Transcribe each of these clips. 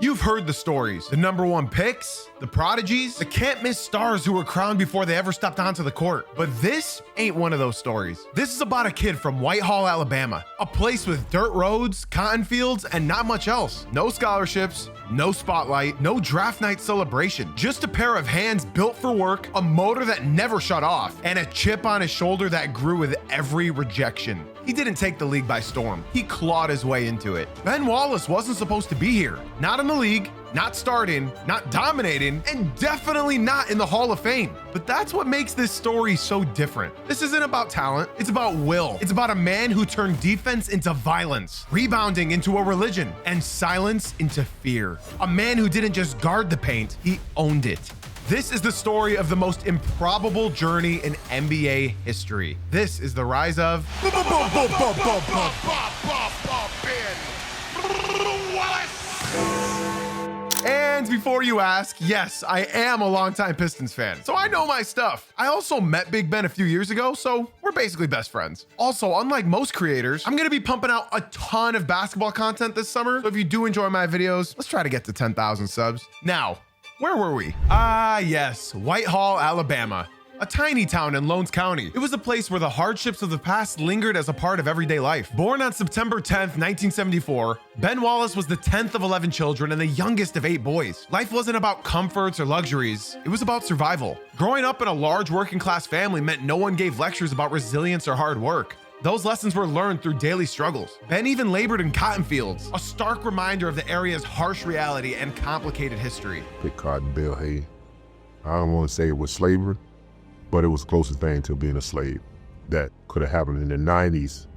You've heard the stories, the #1 picks, the prodigies, the can't-miss stars who were crowned before they ever stepped onto the court. But this ain't one of those stories. This is about a kid from Whitehall, Alabama, a place with dirt roads, cotton fields, and not much else. No scholarships, no spotlight, no draft night celebration, just a pair of hands built for work, a motor that never shut off, and a chip on his shoulder that grew with every rejection. He didn't take the league by storm. He clawed his way into it. Ben Wallace wasn't supposed to be here. Not in the league, not starting, not dominating, and definitely not in the Hall of Fame. But that's what makes this story so different. This isn't about talent, it's about will. It's about a man who turned defense into violence, rebounding into a religion, and silence into fear. A man who didn't just guard the paint, he owned it. This is the story of the most improbable journey in NBA history. This is the rise of Ben Wallace. And before you ask, yes, I am a longtime Pistons fan, so I know my stuff. I also met Big Ben a few years ago, so we're basically best friends. Also, unlike most creators, I'm gonna be pumping out a ton of basketball content this summer, so if you do enjoy my videos, let's try to get to 10,000 subs. Now, where were we? Yes, Whitehall, Alabama. A tiny town in Lowndes County. It was a place where the hardships of the past lingered as a part of everyday life. Born on September 10th, 1974, Ben Wallace was the 10th of 11 children and the youngest of 8 boys. Life wasn't about comforts or luxuries. It was about survival. Growing up in a large working class family meant no one gave lectures about resilience or hard work. Those lessons were learned through daily struggles. Ben even labored in cotton fields, a stark reminder of the area's harsh reality and complicated history. Pick cotton bale hay. I don't want to say it was slavery, but it was the closest thing to being a slave that could have happened in the 90s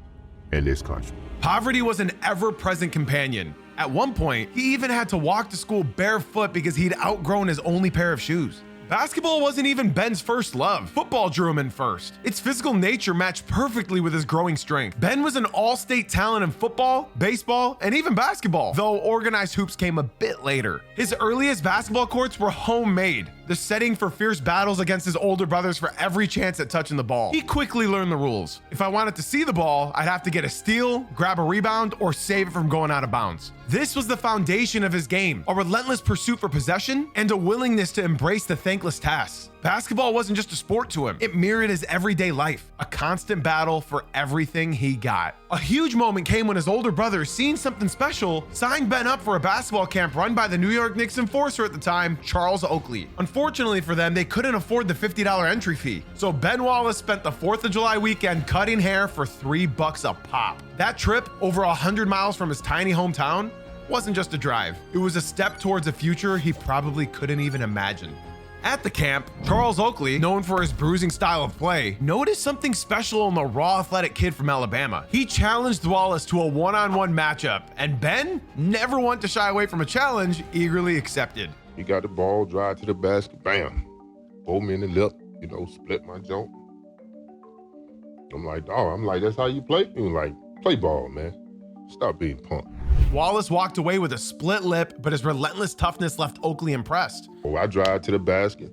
in this country. Poverty was an ever-present companion. At one point, he even had to walk to school barefoot because he'd outgrown his only pair of shoes. Basketball wasn't even Ben's first love. Football drew him in first. Its physical nature matched perfectly with his growing strength. Ben was an all-state talent in football, baseball, and even basketball, though organized hoops came a bit later. His earliest basketball courts were homemade, the setting for fierce battles against his older brothers for every chance at touching the ball. He quickly learned the rules. If I wanted to see the ball, I'd have to get a steal, grab a rebound, or save it from going out of bounds. This was the foundation of his game, a relentless pursuit for possession and a willingness to embrace the thankless tasks. Basketball wasn't just a sport to him. It mirrored his everyday life, a constant battle for everything he got. A huge moment came when his older brother, seeing something special, signed Ben up for a basketball camp run by the New York Knicks enforcer at the time, Charles Oakley. Unfortunately for them, they couldn't afford the $50 entry fee. So Ben Wallace spent the 4th of July weekend cutting hair for $3 a pop. That trip, over 100 miles from his tiny hometown, wasn't just a drive. It was a step towards a future he probably couldn't even imagine. At the camp, Charles Oakley, known for his bruising style of play, noticed something special in the raw athletic kid from Alabama. He challenged Wallace to a one-on-one matchup, and Ben, never one to shy away from a challenge, eagerly accepted. He got the ball, drive to the basket, bam. Pulled me in the lip, split my jump. I'm like, that's how you play? He was like, play ball, man. Stop being punk. Wallace walked away with a split lip, but his relentless toughness left Oakley impressed. Oh, I drive to the basket,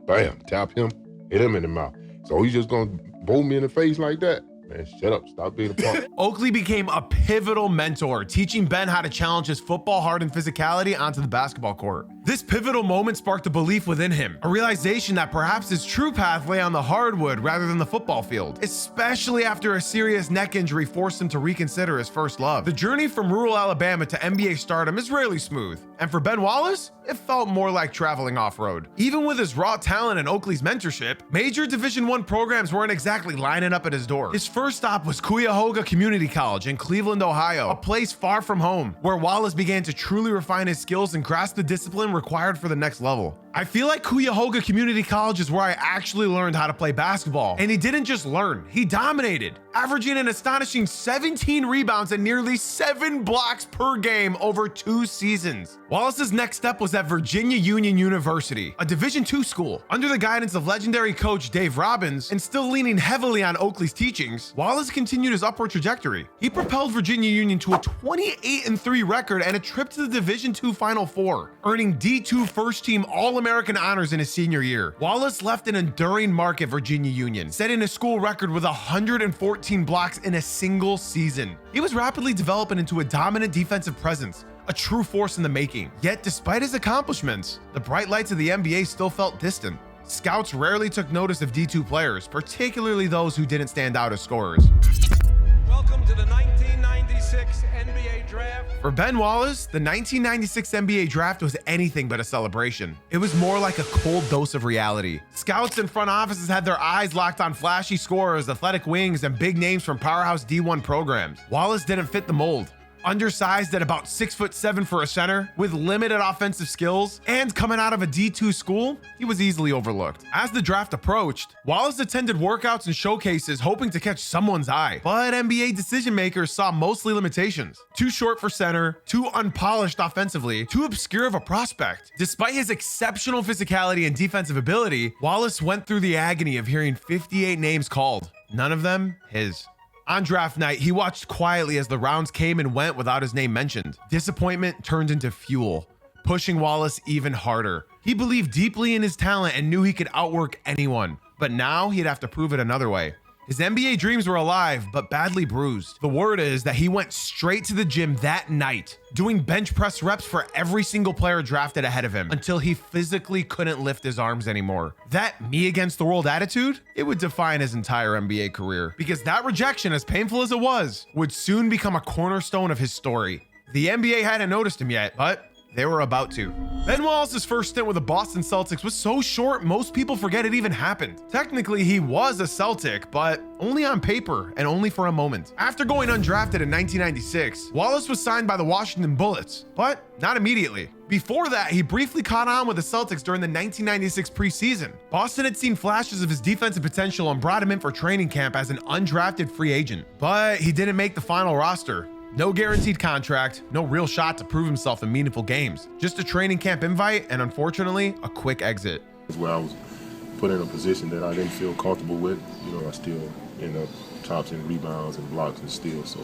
bam, tap him, hit him in the mouth. So he's just gonna bowl me in the face like that? Man, shut up, stop being a punk. Oakley became a pivotal mentor, teaching Ben how to challenge his football-hardened physicality onto the basketball court. This pivotal moment sparked a belief within him, a realization that perhaps his true path lay on the hardwood rather than the football field, especially after a serious neck injury forced him to reconsider his first love. The journey from rural Alabama to NBA stardom is rarely smooth, and for Ben Wallace, it felt more like traveling off-road. Even with his raw talent and Oakley's mentorship, major Division I programs weren't exactly lining up at his door. His first stop was Cuyahoga Community College in Cleveland, Ohio, a place far from home, where Wallace began to truly refine his skills and grasp the discipline required for the next level. I feel like Cuyahoga Community College is where I actually learned how to play basketball. And he didn't just learn, he dominated, averaging an astonishing 17 rebounds and nearly 7 blocks per game over 2 seasons. Wallace's next step was at Virginia Union University, a Division II school. Under the guidance of legendary coach Dave Robbins, and still leaning heavily on Oakley's teachings, Wallace continued his upward trajectory. He propelled Virginia Union to a 28-3 record and a trip to the Division II Final Four, earning D2 first-team All-American honors in his senior year. Wallace left an enduring mark at Virginia Union, setting a school record with 114 blocks in a single season. He was rapidly developing into a dominant defensive presence, a true force in the making. Yet despite his accomplishments, the bright lights of the NBA still felt distant. Scouts rarely took notice of D2 players, particularly those who didn't stand out as scorers. Welcome to the 1996 NBA Draft. For Ben Wallace, the 1996 NBA Draft was anything but a celebration. It was more like a cold dose of reality. Scouts and front offices had their eyes locked on flashy scorers, athletic wings, and big names from powerhouse D1 programs. Wallace didn't fit the mold. Undersized at about 6'7" for a center, with limited offensive skills, and coming out of a D2 school, he was easily overlooked. As the draft approached, Wallace attended workouts and showcases hoping to catch someone's eye, but NBA decision makers saw mostly limitations. Too short for center, too unpolished offensively, too obscure of a prospect. Despite his exceptional physicality and defensive ability, Wallace went through the agony of hearing 58 names called, none of them his. On draft night, he watched quietly as the rounds came and went without his name mentioned. Disappointment turned into fuel, pushing Wallace even harder. He believed deeply in his talent and knew he could outwork anyone, but now he'd have to prove it another way. His NBA dreams were alive, but badly bruised. The word is that he went straight to the gym that night, doing bench press reps for every single player drafted ahead of him until he physically couldn't lift his arms anymore. That me against the world attitude, it would define his entire NBA career, because that rejection, as painful as it was, would soon become a cornerstone of his story. The NBA hadn't noticed him yet, but they were about to. Ben Wallace's first stint with the Boston Celtics was so short, most people forget it even happened. Technically, he was a Celtic, but only on paper and only for a moment. After going undrafted in 1996, Wallace was signed by the Washington Bullets, but not immediately. Before that, he briefly caught on with the Celtics during the 1996 preseason. Boston had seen flashes of his defensive potential and brought him in for training camp as an undrafted free agent, but he didn't make the final roster. No guaranteed contract, no real shot to prove himself in meaningful games. Just a training camp invite and, unfortunately, a quick exit. Where I was put in a position that I didn't feel comfortable with. I still end up tops in rebounds and blocks and steals. So,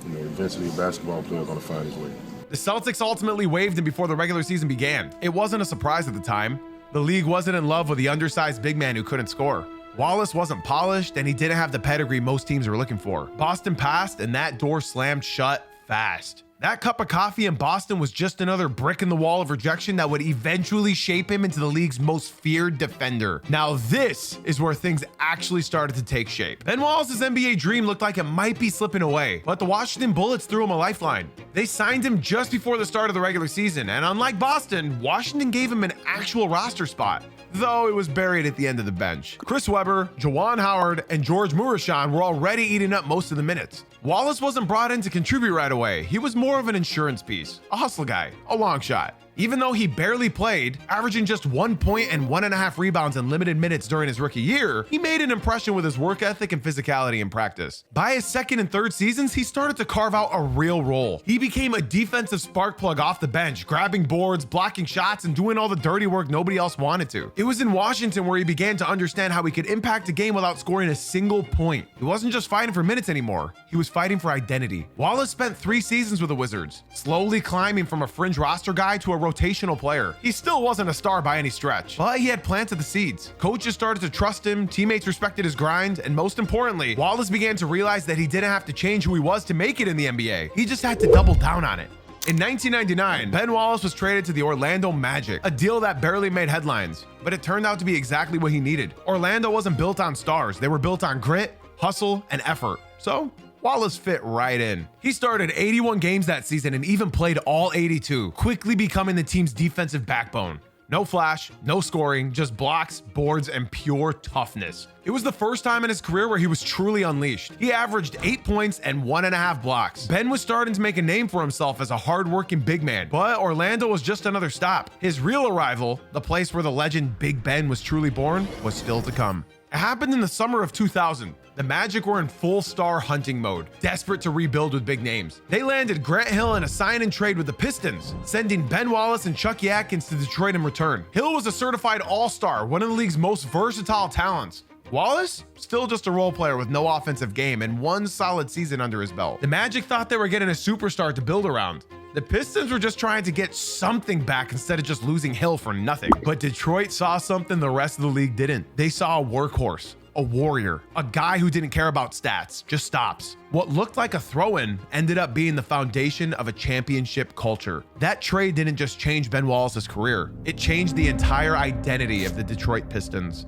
eventually a basketball player is going to find his way. The Celtics ultimately waived him before the regular season began. It wasn't a surprise at the time. The league wasn't in love with the undersized big man who couldn't score. Wallace wasn't polished, and he didn't have the pedigree most teams were looking for. Boston passed, and that door slammed shut fast. That cup of coffee in Boston was just another brick in the wall of rejection that would eventually shape him into the league's most feared defender. Now this is where things actually started to take shape. Ben Wallace's NBA dream looked like it might be slipping away, but the Washington Bullets threw him a lifeline. They signed him just before the start of the regular season, and unlike Boston, Washington gave him an actual roster spot, though it was buried at the end of the bench. Chris Webber, Juwan Howard, and George Murashon were already eating up most of the minutes. Wallace wasn't brought in to contribute right away. He was more of an insurance piece, a hustle guy, a long shot. Even though he barely played, averaging just 1 point and 1.5 rebounds in limited minutes during his rookie year, he made an impression with his work ethic and physicality in practice. By his second and third seasons, he started to carve out a real role. He became a defensive spark plug off the bench, grabbing boards, blocking shots, and doing all the dirty work nobody else wanted to. It was in Washington where he began to understand how he could impact a game without scoring a single point. He wasn't just fighting for minutes anymore. He was fighting for identity. Wallace spent 3 seasons with the Wizards, slowly climbing from a fringe roster guy to a rotational player. He still wasn't a star by any stretch, but he had planted the seeds. Coaches started to trust him, teammates respected his grind, and most importantly, Wallace began to realize that he didn't have to change who he was to make it in the NBA. He just had to double down on it. In 1999, Ben Wallace was traded to the Orlando Magic, a deal that barely made headlines, but it turned out to be exactly what he needed. Orlando wasn't built on stars. They were built on grit, hustle, and effort. So Wallace fit right in. He started 81 games that season and even played all 82, quickly becoming the team's defensive backbone. No flash, no scoring, just blocks, boards, and pure toughness. It was the first time in his career where he was truly unleashed. He averaged 8 points and 1.5 blocks. Ben was starting to make a name for himself as a hard-working big man, but Orlando was just another stop. His real arrival, the place where the legend Big Ben was truly born, was still to come. It happened in the summer of 2000. The Magic were in full star hunting mode, desperate to rebuild with big names. They landed Grant Hill in a sign and trade with the Pistons, sending Ben Wallace and Chucky Atkins to Detroit in return. Hill was a certified all-star, one of the league's most versatile talents. Wallace, still just a role player with no offensive game and 1 solid season under his belt. The Magic thought they were getting a superstar to build around. The Pistons were just trying to get something back instead of just losing Hill for nothing. But Detroit saw something the rest of the league didn't. They saw a workhorse, a warrior, a guy who didn't care about stats, just stops. What looked like a throw-in ended up being the foundation of a championship culture. That trade didn't just change Ben Wallace's career, it changed the entire identity of the Detroit Pistons.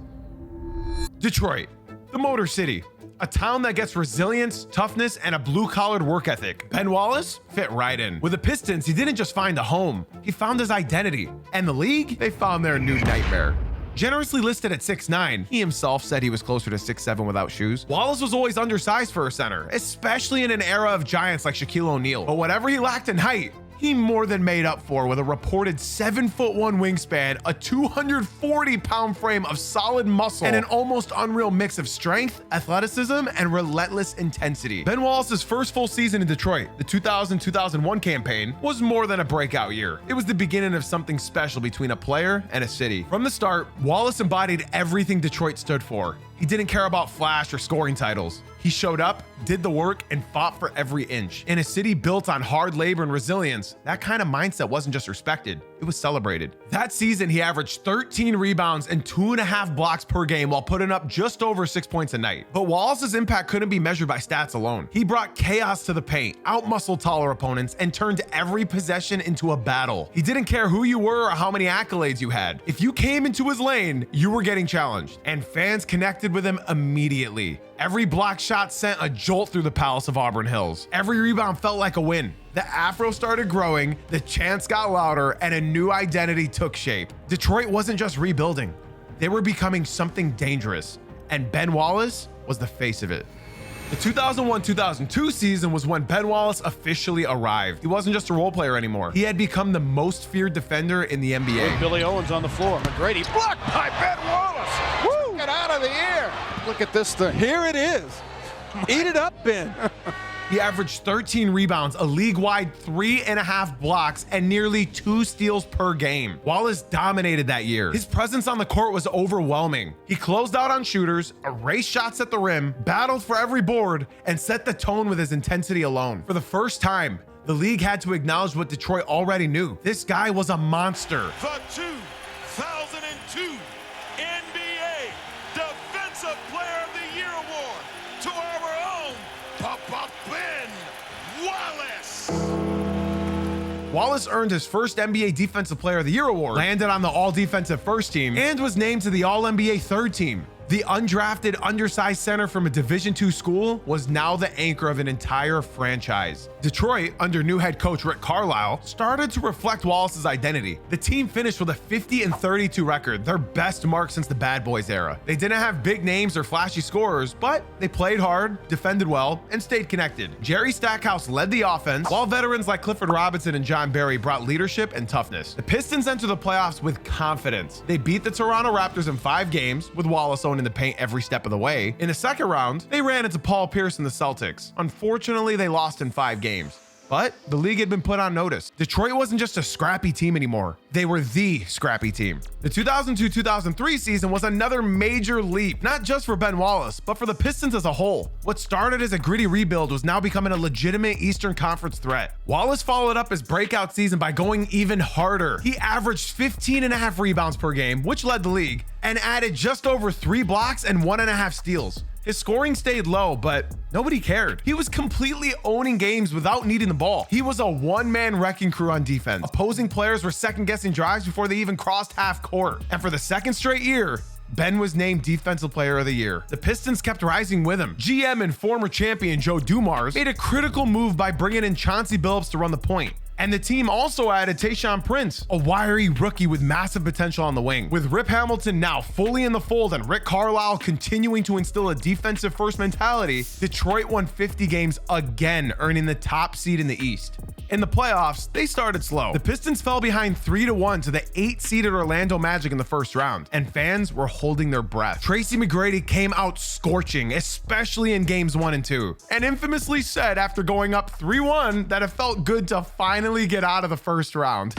Detroit, the Motor City, a town that gets resilience, toughness, and a blue-collared work ethic. Ben Wallace fit right in. With the Pistons, he didn't just find a home, he found his identity. And the league, they found their new nightmare. Generously listed at 6'9", he himself said he was closer to 6'7" without shoes. Wallace was always undersized for a center, especially in an era of giants like Shaquille O'Neal. But whatever he lacked in height, he more than made up for with a reported 7'1" wingspan, a 240-pound frame of solid muscle, and an almost unreal mix of strength, athleticism, and relentless intensity. Ben Wallace's first full season in Detroit, the 2000-2001 campaign, was more than a breakout year. It was the beginning of something special between a player and a city. From the start, Wallace embodied everything Detroit stood for. He didn't care about flash or scoring titles. He showed up, did the work, and fought for every inch. In a city built on hard labor and resilience, that kind of mindset wasn't just respected, it was celebrated. That season, he averaged 13 rebounds and 2.5 blocks per game while putting up just over 6 points a night. But Wallace's impact couldn't be measured by stats alone. He brought chaos to the paint, outmuscled taller opponents, and turned every possession into a battle. He didn't care who you were or how many accolades you had. If you came into his lane, you were getting challenged, and fans connected with him immediately. Every block shot sent a jolt through the Palace of Auburn Hills. Every rebound felt like a win. The afro started growing, the chants got louder, and a new identity took shape. Detroit wasn't just rebuilding. They were becoming something dangerous, and Ben Wallace was the face of it. The 2001-2002 season was when Ben Wallace officially arrived. He wasn't just a role player anymore. He had become the most feared defender in the NBA. Billy Owens on the floor. McGrady blocked by Ben Wallace. Woo! Get out of the air. Look at this thing. Here it is. Eat it up, Ben. He averaged 13 rebounds, a league-wide 3.5 blocks, and nearly 2 steals per game. Wallace dominated that year. His presence on the court was overwhelming. He closed out on shooters, erased shots at the rim, battled for every board, and set the tone with his intensity alone. For the first time, the league had to acknowledge what Detroit already knew. This guy was a monster. The 2002 NBA Defensive Player of the Year Award to our own Ben Wallace. Wallace earned his first NBA Defensive Player of the Year award, landed on the All-Defensive First Team, and was named to the All-NBA Third Team. The undrafted, undersized center from a Division II school was now the anchor of an entire franchise. Detroit, under new head coach Rick Carlisle, started to reflect Wallace's identity. The team finished with a 50-32 record, their best mark since the Bad Boys era. They didn't have big names or flashy scorers, but they played hard, defended well, and stayed connected. Jerry Stackhouse led the offense, while veterans like Clifford Robinson and John Barry brought leadership and toughness. The Pistons entered the playoffs with confidence. They beat the Toronto Raptors in 5 games, with Wallace owning the paint every step of the way. In the second round, they ran into Paul Pierce and the Celtics. Unfortunately, they lost in 5 games. But the league had been put on notice. Detroit wasn't just a scrappy team anymore. They were the scrappy team. The 2002-2003 season was another major leap, not just for Ben Wallace, but for the Pistons as a whole. What started as a gritty rebuild was now becoming a legitimate Eastern Conference threat. Wallace followed up his breakout season by going even harder. He averaged 15.5 rebounds per game, which led the league, and added just over 3 blocks and 1.5 steals. His scoring stayed low, but nobody cared. He was completely owning games without needing the ball. He was a one-man wrecking crew on defense. Opposing players were second-guessing drives before they even crossed half court. And for the second straight year, Ben was named Defensive Player of the Year. The Pistons kept rising with him. GM and former champion Joe Dumars made a critical move by bringing in Chauncey Billups to run the point. And the team also added Tayshaun Prince, a wiry rookie with massive potential on the wing. With Rip Hamilton now fully in the fold and Rick Carlisle continuing to instill a defensive first mentality, Detroit won 50 games again, earning the top seed in the East. In the playoffs, they started slow. The Pistons fell behind 3-1 to the 8-seeded Orlando Magic in the first round, and fans were holding their breath. Tracy McGrady came out scorching, especially in games 1 and 2, and infamously said after going up 3-1 that it felt good to finally get out of the first round.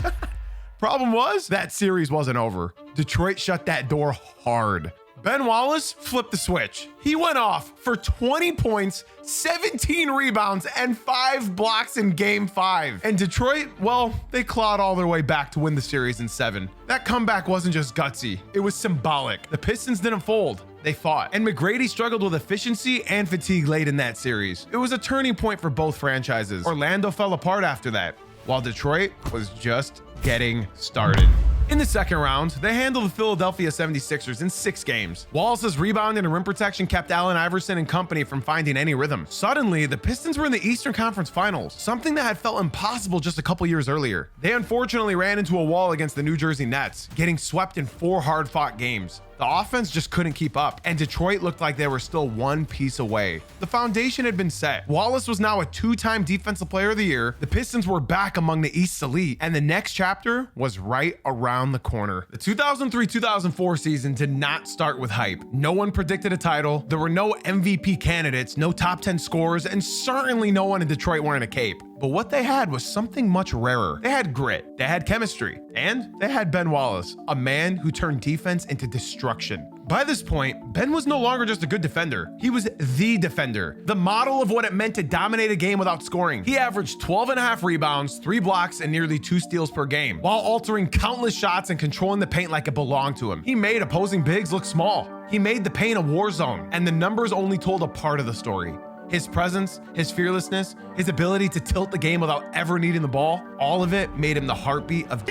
Problem was, that series wasn't over. Detroit shut that door hard. Ben Wallace flipped the switch. He went off for 20 points, 17 rebounds, and 5 blocks in Game 5. And Detroit, well, they clawed all their way back to win the series in 7. That comeback wasn't just gutsy, it was symbolic. The Pistons didn't fold. They fought, and McGrady struggled with efficiency and fatigue late in that series. It was a turning point for both franchises. Orlando fell apart after that, while Detroit was just getting started. In the second round, they handled the Philadelphia 76ers in 6 games. Wallace's rebounding and rim protection kept Allen Iverson and company from finding any rhythm. Suddenly, the Pistons were in the Eastern Conference Finals, something that had felt impossible just a couple years earlier. They unfortunately ran into a wall against the New Jersey Nets, getting swept in 4 hard-fought games. The offense just couldn't keep up, and Detroit looked like they were still one piece away. The foundation had been set. Wallace was now a 2-time Defensive Player of the Year. The Pistons were back among the East's elite, and the next chapter was right around the corner. The 2003-2004 season did not start with hype. No one predicted a title. There were no MVP candidates, no top 10 scorers, and certainly no one in Detroit wearing a cape. But what they had was something much rarer. They had grit, they had chemistry, and they had Ben Wallace, a man who turned defense into destruction. By this point, Ben was no longer just a good defender. He was the defender, the model of what it meant to dominate a game without scoring. He averaged 12.5 rebounds, 3 blocks, and nearly 2 steals per game, while altering countless shots and controlling the paint like it belonged to him. He made opposing bigs look small. He made the paint a war zone, and the numbers only told a part of the story. His presence, his fearlessness, his ability to tilt the game without ever needing the ball, all of it made him the heartbeat of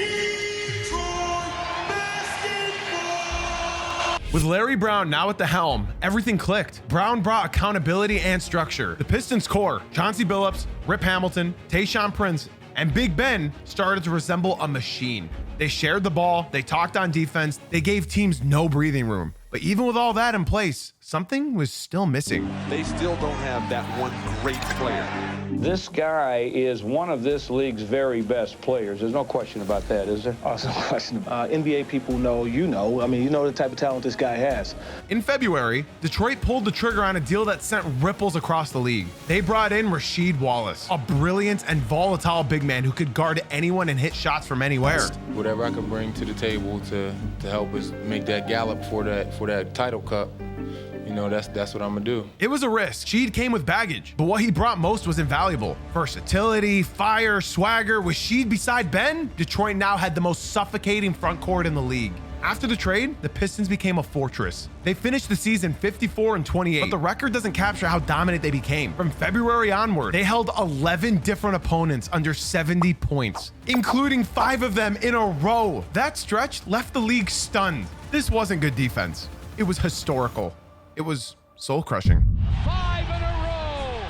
With Larry Brown now at the helm, everything clicked. Brown brought accountability and structure. The Pistons core, Chauncey Billups, Rip Hamilton, Tayshaun Prince, and Big Ben started to resemble a machine. They shared the ball, they talked on defense, they gave teams no breathing room. But even with all that in place, something was still missing. They still don't have that one great player. This guy is one of this league's very best players. There's no question about that, is there? Oh, there's no question about it. NBA people know, you know the type of talent this guy has. In February, Detroit pulled the trigger on a deal that sent ripples across the league. They brought in Rasheed Wallace, a brilliant and volatile big man who could guard anyone and hit shots from anywhere. Whatever I can bring to the table to help us make that gallop for that title cup, that's what I'm gonna do. It was a risk. Sheed came with baggage, but what he brought most was invaluable. Versatility, fire, swagger. With Sheed beside Ben, Detroit now had the most suffocating front court in the league. After the trade, the Pistons became a fortress. They finished the season 54-28, but the record doesn't capture how dominant they became. From February onward, they held 11 different opponents under 70 points, including 5 of them in a row. That stretch left the league stunned. This wasn't good defense. It was historical. It was soul-crushing. 5 in a row,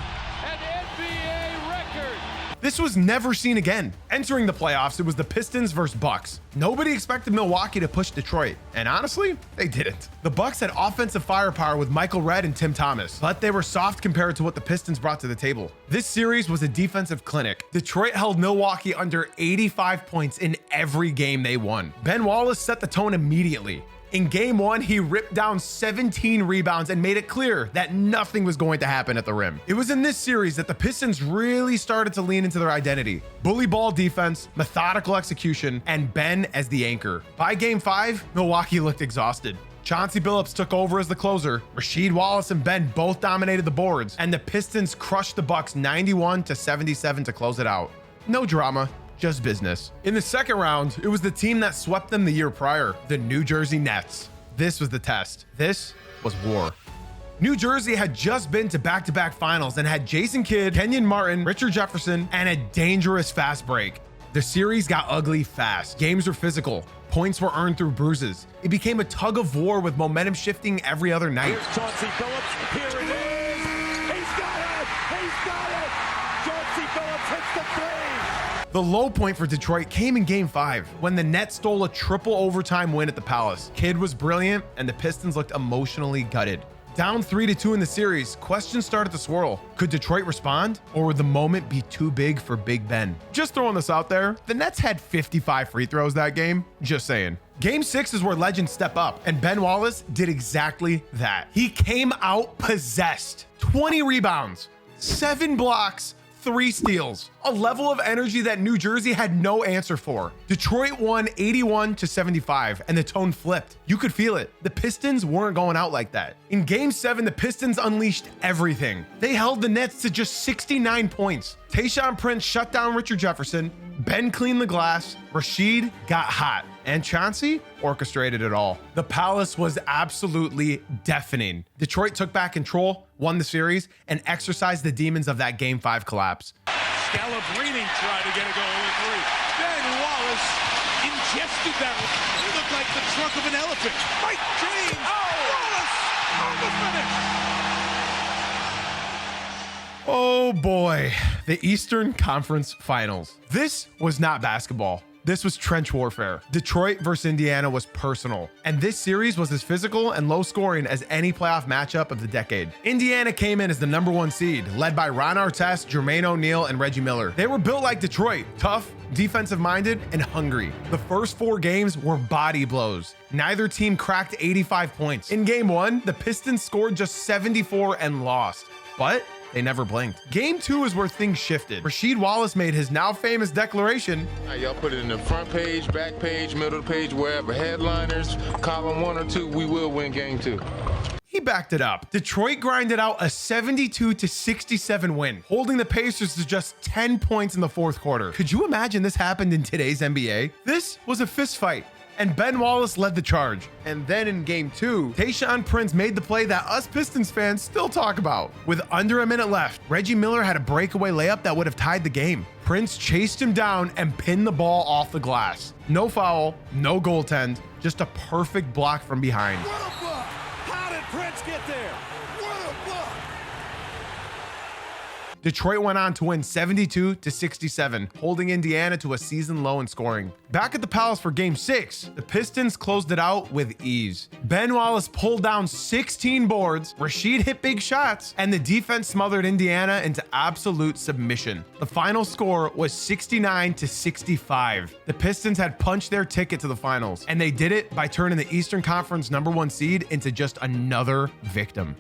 an NBA record. This was never seen again. Entering the playoffs, it was the Pistons versus Bucks. Nobody expected Milwaukee to push Detroit, and honestly, they didn't. The Bucks had offensive firepower with Michael Redd and Tim Thomas, but they were soft compared to what the Pistons brought to the table. This series was a defensive clinic. Detroit held Milwaukee under 85 points in every game they won. Ben Wallace set the tone immediately. In game 1, he ripped down 17 rebounds and made it clear that nothing was going to happen at the rim. It was in this series that the Pistons really started to lean into their identity. Bully ball defense, methodical execution, and Ben as the anchor. By game 5, Milwaukee looked exhausted. Chauncey Billups took over as the closer. Rasheed Wallace and Ben both dominated the boards, and the Pistons crushed the Bucks 91-77 to close it out. No drama. Just business. In the second round, it was the team that swept them the year prior, the New Jersey Nets. This was the test. This was war. New Jersey had just been to back-to-back finals and had Jason Kidd, Kenyon Martin, Richard Jefferson, and a dangerous fast break. The series got ugly fast. Games were physical. Points were earned through bruises. It became a tug of war with momentum shifting every other night. Here's Chauncey Billups. Here it is. He's got it. He's got it. Chauncey Billups hits the 3. The low point for Detroit came in game 5 when the Nets stole a triple overtime win at the Palace. Kidd was brilliant and the Pistons looked emotionally gutted. Down 3-2 in the series, questions started to swirl. Could Detroit respond, or would the moment be too big for Big Ben? Just throwing this out there, the Nets had 55 free throws that game. Just saying. Game 6 is where legends step up, and Ben Wallace did exactly that. He came out possessed. 20 rebounds, 7 blocks, 3 steals, a level of energy that New Jersey had no answer for. Detroit won 81-75, and the tone flipped. You could feel it. The Pistons weren't going out like that. In game 7, the Pistons unleashed everything. They held the Nets to just 69 points. Tayshaun Prince shut down Richard Jefferson. Ben cleaned the glass. Rasheed got hot. And Chauncey orchestrated it all. The Palace was absolutely deafening. Detroit took back control, won the series, and exorcised the demons of that Game 5 collapse. Scalabrine tried to get a goal with 3. Ben Wallace ingested that. It looked like the trunk of an elephant. Mike James. Wallace on the finish. Oh boy, the Eastern Conference Finals. This was not basketball. This was trench warfare. Detroit versus Indiana was personal, and this series was as physical and low scoring as any playoff matchup of the decade. Indiana came in as the #1 seed, led by Ron Artest, Jermaine O'Neal, and Reggie Miller. They were built like Detroit, tough, defensive-minded, and hungry. The first 4 games were body blows. Neither team cracked 85 points. In Game 1, the Pistons scored just 74 and lost, but they never blinked. Game 2 is where things shifted. Rasheed Wallace made his now famous declaration. Y'all put it in the front page, back page, middle of the page, wherever. Headliners, column 1 or 2, we will win Game 2. He backed it up. Detroit grinded out a 72-67 win, holding the Pacers to just 10 points in the fourth quarter. Could you imagine this happened in today's NBA? This was a fist fight, and Ben Wallace led the charge. And then in Game 2, Tayshaun Prince made the play that us Pistons fans still talk about. With under a minute left, Reggie Miller had a breakaway layup that would have tied the game. Prince chased him down and pinned the ball off the glass. No foul, no goaltend, just a perfect block from behind. What a block! How did Prince get there? What a block! Detroit went on to win 72-67, holding Indiana to a season low in scoring. Back at the Palace for Game 6, the Pistons closed it out with ease. Ben Wallace pulled down 16 boards, Rasheed hit big shots, and the defense smothered Indiana into absolute submission. The final score was 69-65. The Pistons had punched their ticket to the finals, and they did it by turning the Eastern Conference #1 seed into just another victim.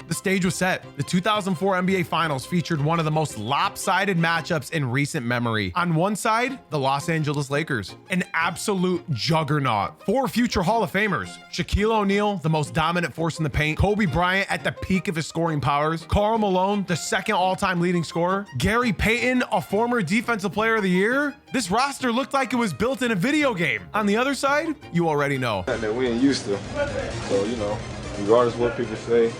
The stage was set. The 2004 NBA Finals featured one of the most lopsided matchups in recent memory. On one side, the Los Angeles Lakers, an absolute juggernaut. 4 future Hall of Famers: Shaquille O'Neal, the most dominant force in the paint; Kobe Bryant at the peak of his scoring powers; Karl Malone, the second all-time leading scorer; Gary Payton, a former Defensive Player of the Year. This roster looked like it was built in a video game. On the other side, you already know. That we ain't used to. So, regardless of what people say,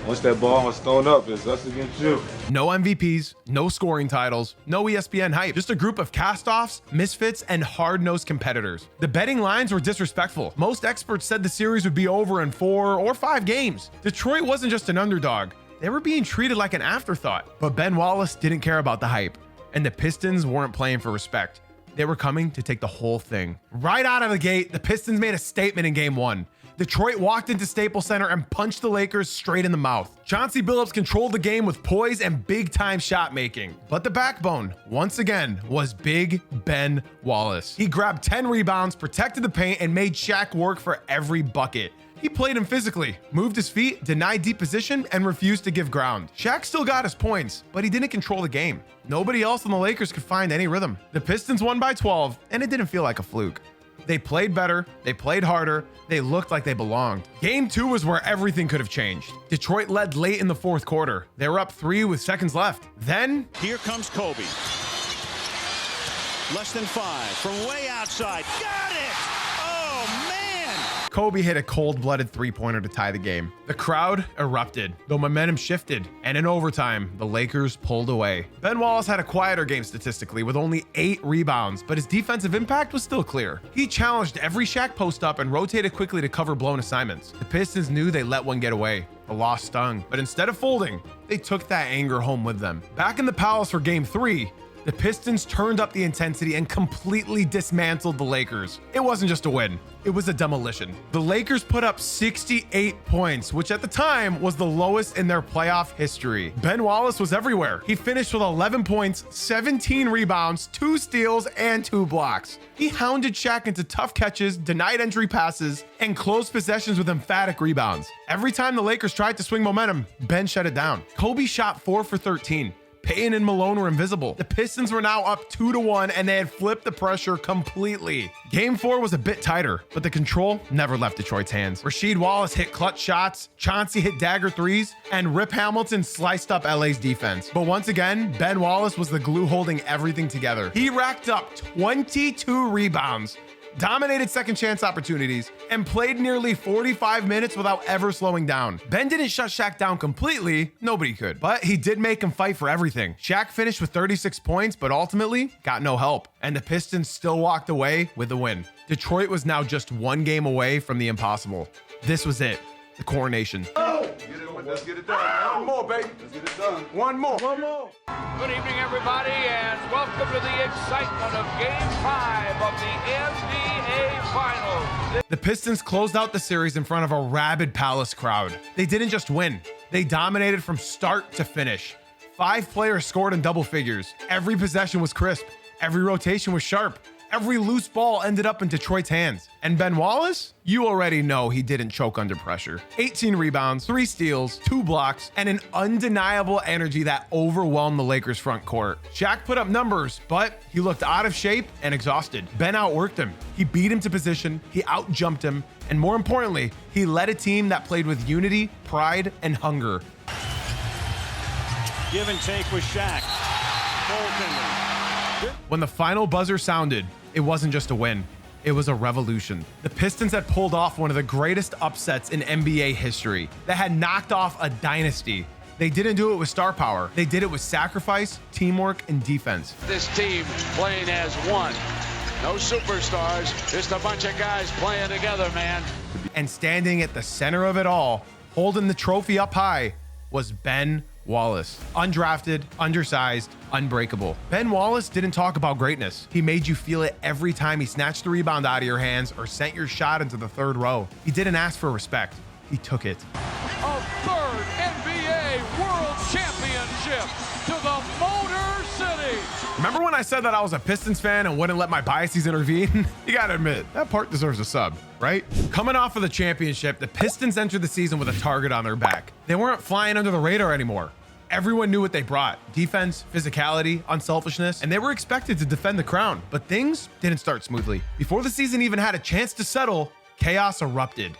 once that ball was thrown up, it's us against you. No MVPs, no scoring titles, no ESPN hype. Just a group of cast-offs, misfits, and hard-nosed competitors. The betting lines were disrespectful. Most experts said the series would be over in 4 or 5 games. Detroit wasn't just an underdog. They were being treated like an afterthought. But Ben Wallace didn't care about the hype, and the Pistons weren't playing for respect. They were coming to take the whole thing. Right out of the gate, the Pistons made a statement in Game 1. Detroit walked into Staples Center and punched the Lakers straight in the mouth. Chauncey Billups controlled the game with poise and big-time shot making. But the backbone, once again, was Big Ben Wallace. He grabbed 10 rebounds, protected the paint, and made Shaq work for every bucket. He played him physically, moved his feet, denied deep position, and refused to give ground. Shaq still got his points, but he didn't control the game. Nobody else on the Lakers could find any rhythm. The Pistons won by 12, and it didn't feel like a fluke. They played better, they played harder, they looked like they belonged. Game 2 was where everything could have changed. Detroit led late in the fourth quarter. They were up 3 with seconds left. Then, here comes Kobe. Less than 5 from way outside. Got it! Oh, man! Kobe hit a cold-blooded three-pointer to tie the game. The crowd erupted. The momentum shifted, and in overtime, the Lakers pulled away. Ben Wallace had a quieter game statistically with only 8 rebounds, but his defensive impact was still clear. He challenged every Shaq post-up and rotated quickly to cover blown assignments. The Pistons knew they let one get away. The loss stung, but instead of folding, they took that anger home with them. Back in the Palace for Game 3, the Pistons turned up the intensity and completely dismantled the Lakers. It wasn't just a win, it was a demolition. The Lakers put up 68 points, which at the time was the lowest in their playoff history. Ben Wallace was everywhere. He finished with 11 points, 17 rebounds, 2 steals, and 2 blocks. He hounded Shaq into tough catches, denied entry passes, and closed possessions with emphatic rebounds. Every time the Lakers tried to swing momentum, Ben shut it down. Kobe shot 4 for 13. Payton and Malone were invisible. The Pistons were now up 2-1, and they had flipped the pressure completely. Game 4 was a bit tighter, but the control never left Detroit's hands. Rasheed Wallace hit clutch shots, Chauncey hit dagger threes, and Rip Hamilton sliced up LA's defense. But once again, Ben Wallace was the glue holding everything together. He racked up 22 rebounds, dominated second chance opportunities, and played nearly 45 minutes without ever slowing down. Ben didn't shut Shaq down completely, nobody could, but he did make him fight for everything. Shaq finished with 36 points, but ultimately got no help, and the Pistons still walked away with the win. Detroit was now just one game away from the impossible. This was it, the coronation. Let's get it done. One more, baby. Let's get it done. One more. Good evening, everybody, and welcome to the excitement of Game 5 of the NBA Finals. The Pistons closed out the series in front of a rabid Palace crowd. They didn't just win, they dominated from start to finish. 5 players scored in double figures. Every possession was crisp. Every rotation was sharp. Every loose ball ended up in Detroit's hands. And Ben Wallace? You already know he didn't choke under pressure. 18 rebounds, 3 steals, 2 blocks, and an undeniable energy that overwhelmed the Lakers' front court. Shaq put up numbers, but he looked out of shape and exhausted. Ben outworked him. He beat him to position, he outjumped him, and more importantly, he led a team that played with unity, pride, and hunger. Give and take with Shaq. Goaltender. When the final buzzer sounded, it wasn't just a win, it was a revolution. The Pistons had pulled off one of the greatest upsets in NBA history. They had knocked off a dynasty. They didn't do it with star power. They did it with sacrifice, teamwork, and defense. This team playing as one. No superstars, just a bunch of guys playing together, man. And standing at the center of it all, holding the trophy up high, was Ben Wallace. Undrafted, undersized, unbreakable. Ben Wallace didn't talk about greatness. He made you feel it every time he snatched the rebound out of your hands or sent your shot into the third row. He didn't ask for respect. He took it. A third NBA World Championship to the Motor City. Remember when I said that I was a Pistons fan and wouldn't let my biases intervene? You gotta admit, that part deserves a sub, right? Coming off of the championship, the Pistons entered the season with a target on their back. They weren't flying under the radar anymore. Everyone knew what they brought: defense, physicality, unselfishness, and they were expected to defend the crown. But things didn't start smoothly. Before the season even had a chance to settle, chaos erupted.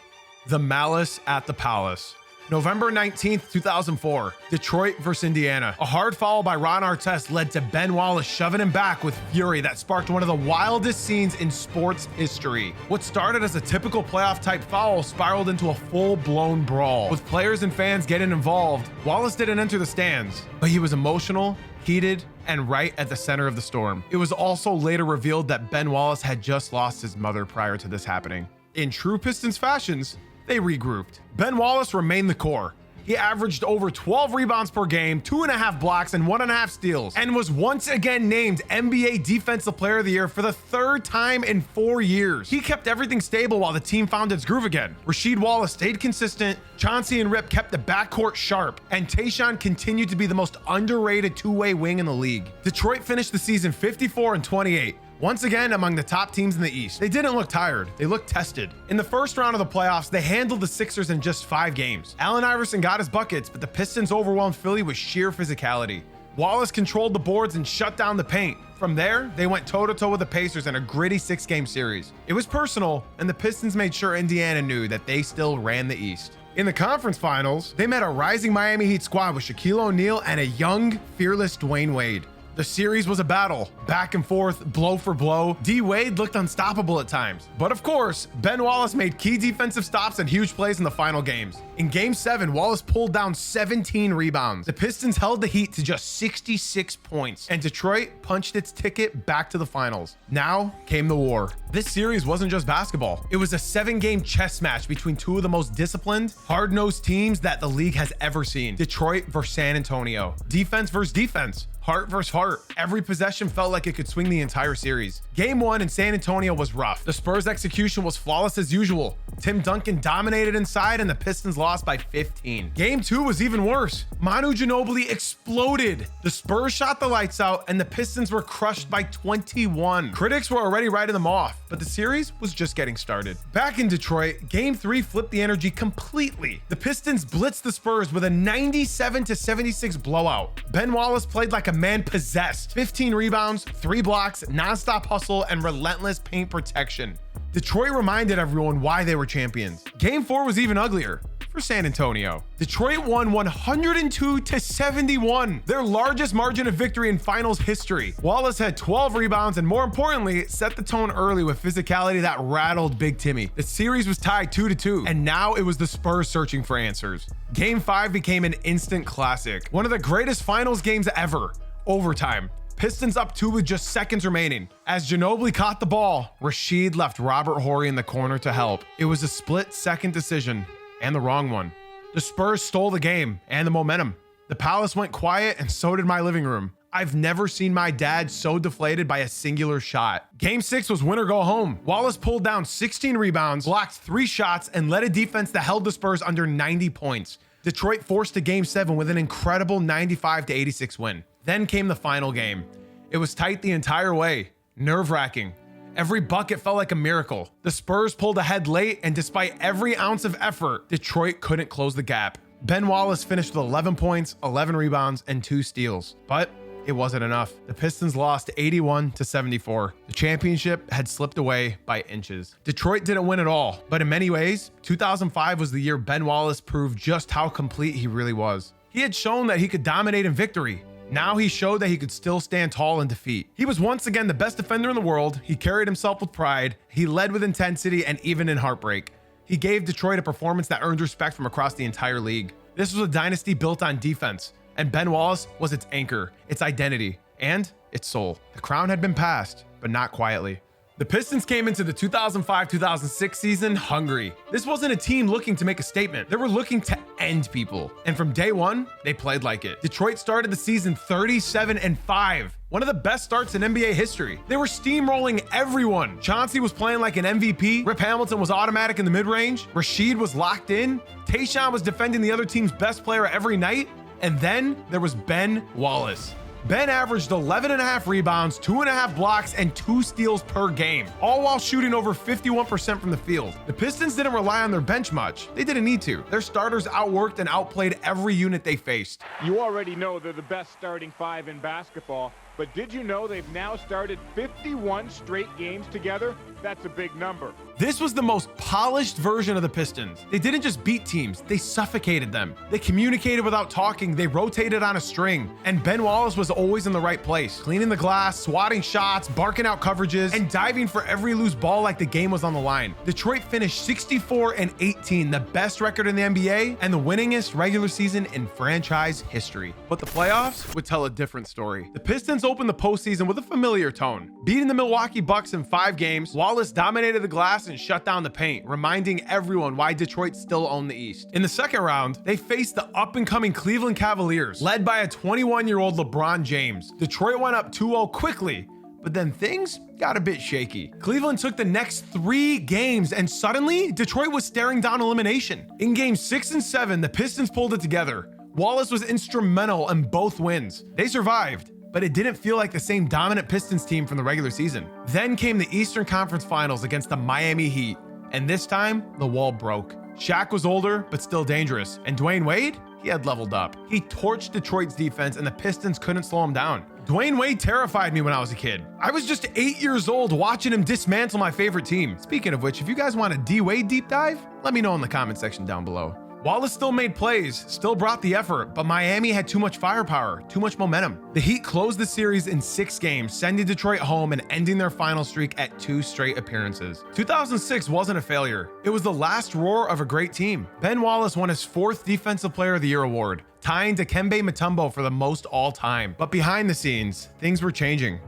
The malice at the Palace. November 19th, 2004, Detroit versus Indiana. A hard foul by Ron Artest led to Ben Wallace shoving him back with fury that sparked one of the wildest scenes in sports history. What started as a typical playoff type foul spiraled into a full-blown brawl. With players and fans getting involved, Wallace didn't enter the stands, but he was emotional, heated, and right at the center of the storm. It was also later revealed that Ben Wallace had just lost his mother prior to this happening. In true Pistons fashions, they regrouped. Ben Wallace remained the core. He averaged over 12 rebounds per game, 2.5 blocks, and 1.5 steals, and was once again named NBA Defensive Player of the Year for the 3rd time in 4 years. He kept everything stable while the team found its groove again. Rasheed Wallace stayed consistent, Chauncey and Rip kept the backcourt sharp, and Tayshaun continued to be the most underrated two-way wing in the league. Detroit finished the season 54-28. Once again, among the top teams in the East. They didn't look tired, they looked tested. In the first round of the playoffs, they handled the Sixers in just 5 games. Allen Iverson got his buckets, but the Pistons overwhelmed Philly with sheer physicality. Wallace controlled the boards and shut down the paint. From there, they went toe-to-toe with the Pacers in a gritty 6-game series. It was personal, and the Pistons made sure Indiana knew that they still ran the East. In the conference finals, they met a rising Miami Heat squad with Shaquille O'Neal and a young, fearless Dwayne Wade. The series was a battle, back and forth, blow for blow. D Wade looked unstoppable at times. But of course, Ben Wallace made key defensive stops and huge plays in the final games. In Game 7, Wallace pulled down 17 rebounds. The Pistons held the Heat to just 66 points, and Detroit punched its ticket back to the finals. Now came the war. This series wasn't just basketball. It was a 7-game chess match between two of the most disciplined, hard-nosed teams that the league has ever seen. Detroit versus San Antonio. Defense versus defense. Heart versus heart. Every possession felt like it could swing the entire series. Game 1 in San Antonio was rough. The Spurs' execution was flawless as usual. Tim Duncan dominated inside and the Pistons lost by 15. Game 2 was even worse. Manu Ginobili exploded. The Spurs shot the lights out and the Pistons were crushed by 21. Critics were already writing them off, but the series was just getting started. Back in Detroit, Game 3 flipped the energy completely. The Pistons blitzed the Spurs with a 97-76 blowout. Ben Wallace played like a man possessed. 15 rebounds, 3 blocks, nonstop hustle, and relentless paint protection. Detroit reminded everyone why they were champions. Game 4 was even uglier for San Antonio. Detroit won 102-71, their largest margin of victory in finals history. Wallace had 12 rebounds and, more importantly, set the tone early with physicality that rattled Big Timmy. The series was tied 2-2, and now it was the Spurs searching for answers. Game 5 became an instant classic, one of the greatest finals games ever. Overtime. Pistons up 2 with just seconds remaining. As Ginobili caught the ball, Rasheed left Robert Horry in the corner to help. It was a split-second decision, and the wrong one. The Spurs stole the game and the momentum. The Palace went quiet, and so did my living room. I've never seen my dad so deflated by a singular shot. Game 6 was win or go home. Wallace pulled down 16 rebounds, blocked 3 shots, and led a defense that held the Spurs under 90 points. Detroit forced a Game 7 with an incredible 95-86 win. Then came the final game. It was tight the entire way, nerve-wracking. Every bucket felt like a miracle. The Spurs pulled ahead late, and despite every ounce of effort, Detroit couldn't close the gap. Ben Wallace finished with 11 points, 11 rebounds, and 2 steals. But it wasn't enough. The Pistons lost 81-74. The championship had slipped away by inches. Detroit didn't win at all, but in many ways, 2005 was the year Ben Wallace proved just how complete he really was. He had shown that he could dominate in victory. Now he showed that he could still stand tall in defeat. He was once again the best defender in the world. He carried himself with pride. He led with intensity and even in heartbreak. He gave Detroit a performance that earned respect from across the entire league. This was a dynasty built on defense, and Ben Wallace was its anchor, its identity, and its soul. The crown had been passed, but not quietly. The Pistons came into the 2005-2006 season hungry. This wasn't a team looking to make a statement. They were looking to end people. And from day one, they played like it. Detroit started the season 37-5. One of the best starts in NBA history. They were steamrolling everyone. Chauncey was playing like an MVP. Rip Hamilton was automatic in the mid-range. Rasheed was locked in. Tayshaun was defending the other team's best player every night. And then there was Ben Wallace. Ben averaged 11.5 rebounds, 2.5 blocks, and 2 steals per game, all while shooting over 51% from the field. The Pistons didn't rely on their bench much. They didn't need to. Their starters outworked and outplayed every unit they faced. You already know they're the best starting 5 in basketball, but did you know they've now started 51 straight games together? That's a big number. This was the most polished version of the Pistons. They didn't just beat teams, they suffocated them. They communicated without talking, they rotated on a string. And Ben Wallace was always in the right place, cleaning the glass, swatting shots, barking out coverages, and diving for every loose ball like the game was on the line. Detroit finished 64-18, the best record in the NBA and the winningest regular season in franchise history. But the playoffs would tell a different story. The Pistons opened the postseason with a familiar tone. Beating the Milwaukee Bucks in 5 games, Wallace dominated the glass and shut down the paint, reminding everyone why Detroit still owned the East. In the second round, they faced the up-and-coming Cleveland Cavaliers, led by a 21-year-old LeBron James. Detroit went up 2-0 quickly, but then things got a bit shaky. Cleveland took the next 3 games, and suddenly, Detroit was staring down elimination. In games 6 and 7, the Pistons pulled it together. Wallace was instrumental in both wins. They survived, but it didn't feel like the same dominant Pistons team from the regular season. Then came the Eastern Conference Finals against the Miami Heat, and this time, the wall broke. Shaq was older, but still dangerous, and Dwayne Wade, he had leveled up. He torched Detroit's defense, and the Pistons couldn't slow him down. Dwayne Wade terrified me when I was a kid. I was just 8 years old watching him dismantle my favorite team. Speaking of which, if you guys want a D-Wade deep dive, let me know in the comment section down below. Wallace still made plays, still brought the effort, but Miami had too much firepower, too much momentum. The Heat closed the series in 6 games, sending Detroit home and ending their final streak at 2 straight appearances. 2006 wasn't a failure. It was the last roar of a great team. Ben Wallace won his 4th Defensive Player of the Year award, tying Dikembe Mutombo for the most all time. But behind the scenes, things were changing.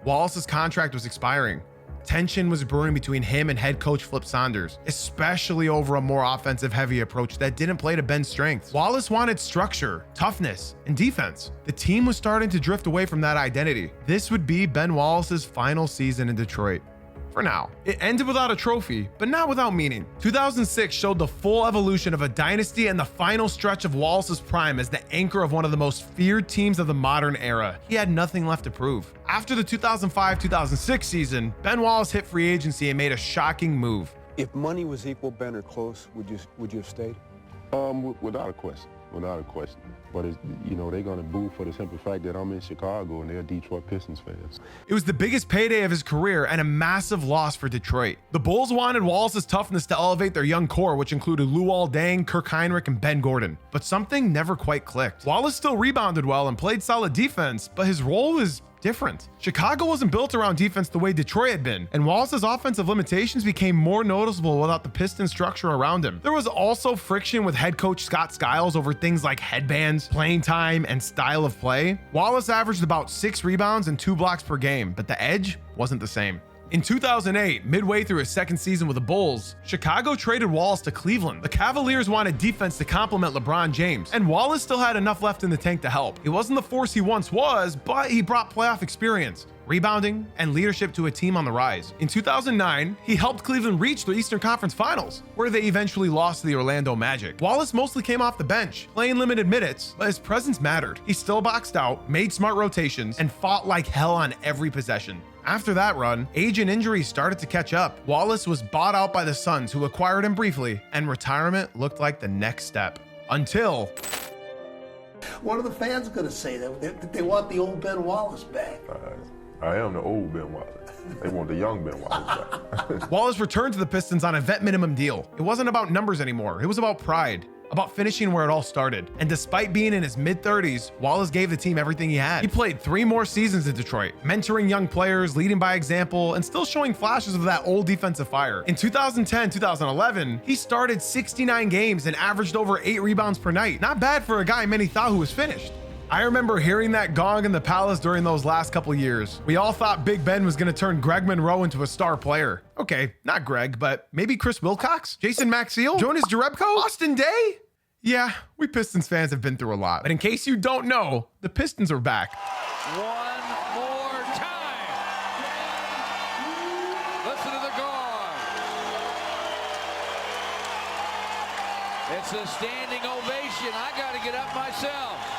Wallace's contract was expiring. Tension was brewing between him and head coach Flip Saunders, especially over a more offensive-heavy approach that didn't play to Ben's strengths. Wallace wanted structure, toughness, and defense. The team was starting to drift away from that identity. This would be Ben Wallace's final season in Detroit. for now. It ended without a trophy, but not without meaning. 2006 showed the full evolution of a dynasty and the final stretch of Wallace's prime as the anchor of one of the most feared teams of the modern era. He had nothing left to prove. After the 2005-2006 season, Ben Wallace hit free agency and made a shocking move. If money was equal, Ben, or close, would you have stayed? Without a question. Without a question. But, you know, they're going to boo for the simple fact that I'm in Chicago and they're Detroit Pistons fans. It was the biggest payday of his career and a massive loss for Detroit. The Bulls wanted Wallace's toughness to elevate their young core, which included Luol Deng, Kirk Hinrich, and Ben Gordon. But something never quite clicked. Wallace still rebounded well and played solid defense, but his role was different. Chicago wasn't built around defense the way Detroit had been, and Wallace's offensive limitations became more noticeable without the Pistons structure around him. There was also friction with head coach Scott Skiles over things like headbands, playing time, and style of play. Wallace averaged about 6 rebounds and 2 blocks per game, but the edge wasn't the same. In 2008, midway through his second season with the Bulls, Chicago traded Wallace to Cleveland. The Cavaliers wanted defense to complement LeBron James, and Wallace still had enough left in the tank to help. He wasn't the force he once was, but he brought playoff experience, rebounding, and leadership to a team on the rise. In 2009, he helped Cleveland reach the Eastern Conference Finals, where they eventually lost to the Orlando Magic. Wallace mostly came off the bench, playing limited minutes, but his presence mattered. He still boxed out, made smart rotations, and fought like hell on every possession. After that run, age and injuries started to catch up. Wallace was bought out by the Suns, who acquired him briefly, and retirement looked like the next step. Until... What are the fans going to say? That they want the old Ben Wallace back. I am the old Ben Wallace. They want the young Ben Wallace back. Wallace returned to the Pistons on a vet minimum deal. It wasn't about numbers anymore. It was about pride, about finishing where it all started. And despite being in his mid-30s, Wallace gave the team everything he had. He played 3 more seasons in Detroit, mentoring young players, leading by example, and still showing flashes of that old defensive fire. In 2010-2011, he started 69 games and averaged over 8 rebounds per night. Not bad for a guy many thought who was finished. I remember hearing that gong in the Palace during those last couple years. We all thought Big Ben was gonna turn Greg Monroe into a star player. Okay, not Greg, but maybe Chris Wilcox, Jason Maxiell, Jonas Jerebko, Austin Day? Yeah, we Pistons fans have been through a lot. But in case you don't know, the Pistons are back. One more time. Listen to the gong. It's a standing ovation. I got to get up myself.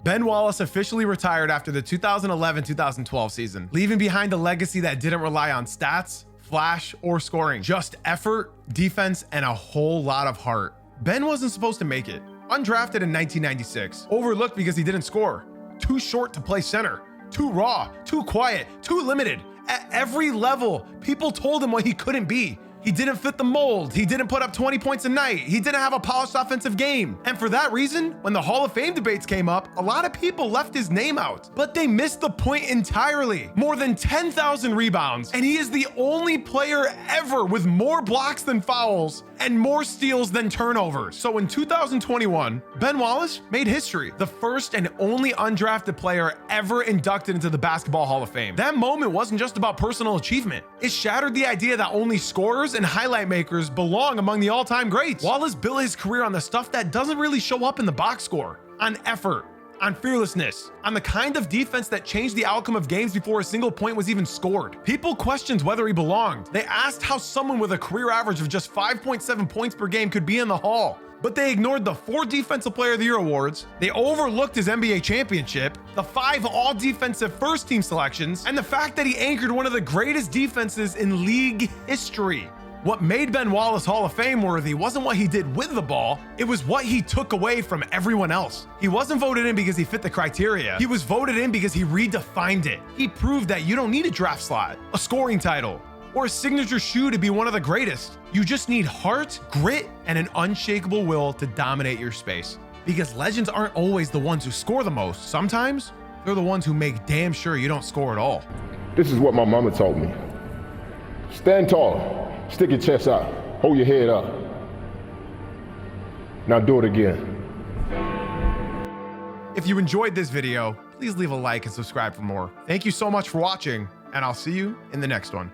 Ben Wallace officially retired after the 2011-2012 season, leaving behind a legacy that didn't rely on stats, flash, or scoring, just effort, defense, and a whole lot of heart. Ben wasn't supposed to make it. Undrafted in 1996, overlooked because he didn't score, too short to play center, too raw, too quiet, too limited. At every level, people told him what he couldn't be. He didn't fit the mold. He didn't put up 20 points a night. He didn't have a polished offensive game. And for that reason, when the Hall of Fame debates came up, a lot of people left his name out. But they missed the point entirely. More than 10,000 rebounds, and he is the only player ever with more blocks than fouls and more steals than turnovers. So in 2021, Ben Wallace made history, the first and only undrafted player ever inducted into the Basketball Hall of Fame. That moment wasn't just about personal achievement. It shattered the idea that only scorers and highlight makers belong among the all-time greats. Wallace built his career on the stuff that doesn't really show up in the box score, on effort, on fearlessness, on the kind of defense that changed the outcome of games before a single point was even scored. People questioned whether he belonged. They asked how someone with a career average of just 5.7 points per game could be in the Hall. But they ignored the 4 Defensive Player of the Year awards, they overlooked his NBA championship, the 5 all-defensive first-team selections, and the fact that he anchored one of the greatest defenses in league history. What made Ben Wallace Hall of Fame worthy wasn't what he did with the ball, it was what he took away from everyone else. He wasn't voted in because he fit the criteria. He was voted in because he redefined it. He proved that you don't need a draft slot, a scoring title, or a signature shoe to be one of the greatest. You just need heart, grit, and an unshakable will to dominate your space. Because legends aren't always the ones who score the most. Sometimes they're the ones who make damn sure you don't score at all. This is what my mama told me. Stand tall. Stick your chest out. Hold your head up. Now do it again. If you enjoyed this video, please leave a like and subscribe for more. Thank you so much for watching, and I'll see you in the next one.